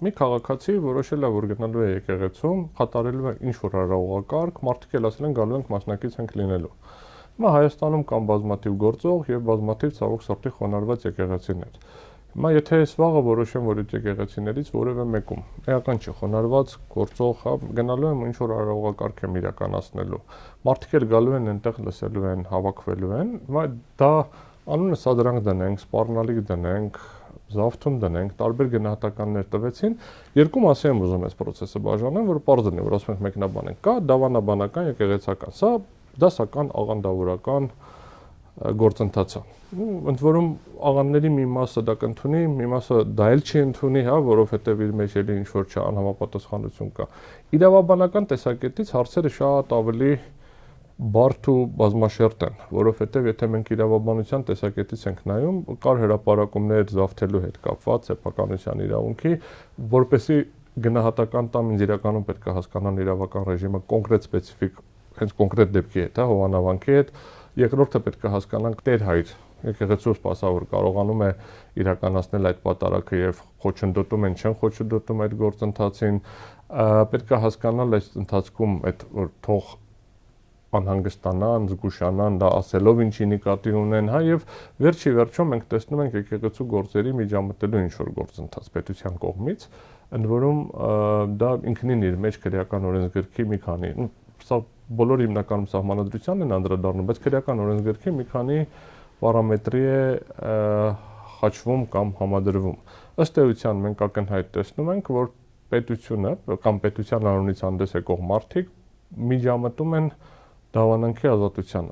Մի քաղաքացի որոշել է, որ գնալու է եկեղեցում, կատարելու է ինչ-որ արարողակարգ, մարդիկ էլ ասել են գալու ենք մասնակից ենք լինելու։ Հիմա Հայաստանում կան բազմաթիվ գործող եւ բազմաթիվ ցավոք սրտի խոնարհված եկեղեցիներ։ Հիմա եթե ես վաղը որոշեմ, որ այդ եկեղեցիներից որևէ մեկում էական չի խոնարհված գործող, գնալու եմ ինչ-որ արարողակարգ եմ իրականացնելու։ Մարդիկ էլ գալու են այնտեղ լսելու են, հավաքվելու են, հիմա դա անունը սադրանք դնենք, սպառնալիք դնենք, զավթուն դնենք, տարբեր գնահատականներ տվեցին, երկու մասի եմ ուզում այս process-ը բաժանեմ, որ պարզ լինի, որ ասում ենք մեկնաբան ենք, կա դավանաբանական, եկեղեցական, սա դասական աղանդավորական գործընթաց է։ Ընդ որում աղանդների մի մասը դա կընդունի, մի մասը դա էլ չի ընդունի, հա, որովհետև իր մեջ էլի ինչ-որ չանհամապատասխանություն կա։ Իրավաբանական տեսակետից հարցերը շատ ավելի բարդ ու բազմաշերտ են, որովհետև եթե մենք իրավաբանության տեսակետից ենք նայում, կար հրապարակումներ զավթելու հետ կապված սեփականության իրավունքի, որպեսզի գնահատական տամ ինձ իրականում պետք է հասկանան իրավական ռեժիմը կոնկրետ սպეციფիկ, հենց կոնկրետ դեպքի հետ, հա, հովանավանքի հետ, երկրորդը պետք է հասկանանք տեր-հայր, եկեղեցու սպասավոր կարողանում է իրականացնել այդ պատարագը եւ խոչընդոտում են, չեն խոչընդոտում այդ գործընթացին, պետք է հասկանալ այս ընթացքում այդ որ թող անհանգստանան, զգուշանան, դա ասելով ինչի նկատի ունեն, հա, եւ վերջի վերջում մենք տեսնում ենք եկեղեցու գործերի միջամտելու ինչ-որ գործընթաց պետության կողմից, ընդ որում դա ինքնին իր մեջ քրեական օրենսգրքի մի քանի, սա բոլոր հիմնականում սահմանադրության են անդրադառնում, բայց քրեական օրենսգրքի մի քանի պարամետրի է խաչվում կամ համադրվում։ Ըստ էության մենք ակնհայտ տեսնում ենք, որ պետությունը կամ պետության անունից հանդես եկող մարդիկ միջամտում են դավանանքի ազատությանը,